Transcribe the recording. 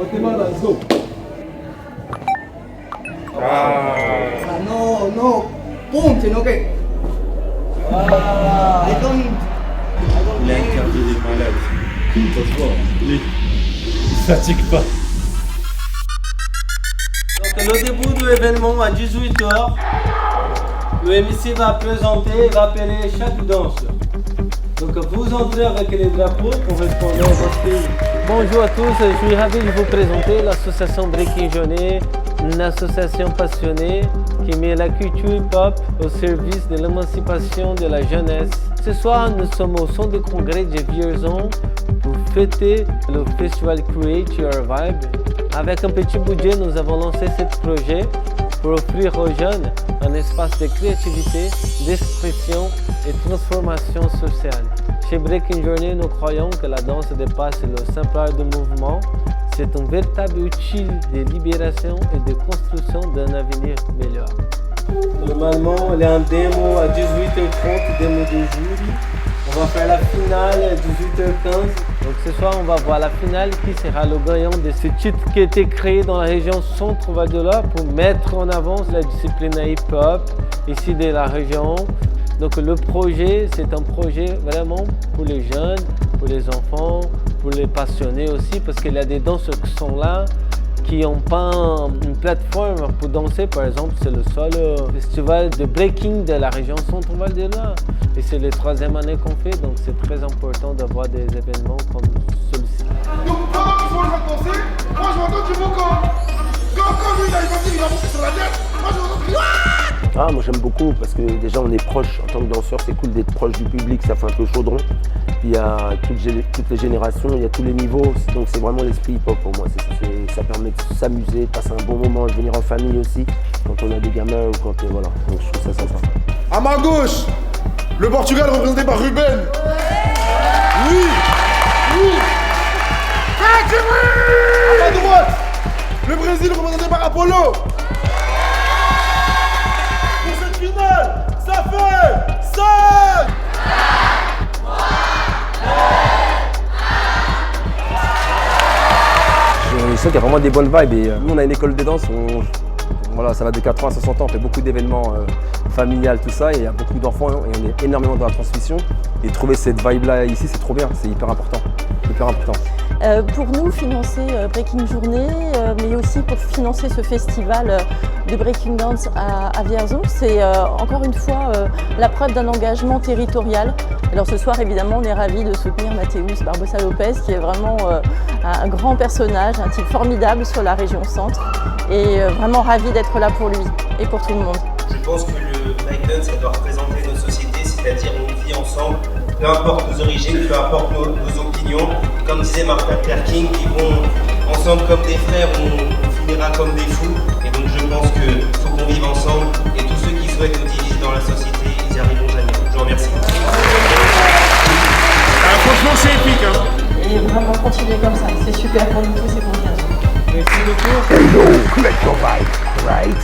Guatemala, let's go. Ah, no. Boom, sino que. I don't Il a un quartier des malades. Ça se voit. Il fatigue pas. Donc le début de l'événement à 18h, le MC va présenter et va appeler chaque danseur. Donc vous entrez avec les drapeaux correspondant à votre pays. Bonjour à tous, je suis ravi de vous présenter l'association Breaking Journée, une association passionnée qui met la culture hip-hop au service de l'émancipation de la jeunesse. Ce soir, nous sommes au centre de congrès de Vierzon pour fêter le festival Create Your Vibe. Avec un petit budget, nous avons lancé ce projet pour offrir aux jeunes un espace de créativité, d'expression et de transformation sociale. Chez Breaking Journey, nous croyons que la danse dépasse le simple art de mouvement. C'est un véritable outil de libération et de construction d'un avenir meilleur. Normalement, il y a un démo à 18h30, démo de jury. On va faire la finale à 18h15. Donc ce soir, on va voir la finale qui sera le gagnant de ce titre qui a été créé dans la région Centre-Val de Loire pour mettre en avant la discipline hip-hop ici de la région. Donc le projet, c'est un projet vraiment pour les jeunes, pour les enfants, pour les passionnés aussi, parce qu'il y a des danseurs qui sont là, qui n'ont pas une plateforme pour danser. Par exemple, c'est le seul festival de breaking de la région Centre-Val de Loire. Et c'est la 3e année qu'on fait, donc c'est très important d'avoir des événements comme celui-ci. Donc pendant qu'ils sont en train de danser, moi je m'entends du mot quand lui il a monté sur la tête, moi je m'entends crier. Ah, moi j'aime beaucoup parce que déjà on est proche en tant que danseur, c'est cool d'être proche du public, ça fait un peu chaudron. Puis il y a toutes les générations, il y a tous les niveaux, donc c'est vraiment l'esprit hip-hop pour moi. Ça permet de s'amuser, de passer un bon moment, de venir en famille aussi, quand on a des gamins ou quand voilà. Donc je trouve ça sympa. À ma gauche, le Portugal représenté par Ruben. Oui. À ma droite, le Brésil représenté par Apollo. Pour cette finale, ça fait 5. Je sens qu'il y a vraiment des bonnes vibes et nous on a une école de danse, voilà, ça va de 80 à 60 ans, on fait beaucoup d'événements familiales, tout ça, et il y a beaucoup d'enfants et on est énormément dans la transmission. Et trouver cette vibe là ici, c'est trop bien, c'est hyper important. Pour nous, financer Breaking Journée, mais aussi pour financer ce festival de Breaking Dance à Vierzon, c'est encore une fois la preuve d'un engagement territorial. Alors ce soir, évidemment, on est ravis de soutenir Mathéus Barbosa Lopez, qui est vraiment un grand personnage, un type formidable sur la région centre, et vraiment ravis d'être là pour lui et pour tout le monde. Je pense que le breakdance, ça doit représenter nos sociétés, c'est-à-dire on vit ensemble, peu importe nos origines, peu importe nos opinions. Comme disait Martin Luther King, qui vont ensemble comme des frères, on finira comme des fous. Et donc je pense qu'il faut qu'on vive ensemble, et tous ceux qui souhaitent nous diviser dans la société, ils n'y arriveront jamais. Je vous remercie. Franchement c'est épique hein. Et vraiment continuer comme ça, c'est super pour nous tous et pour Vierzon. Merci beaucoup. Hello, collect your vibe, right?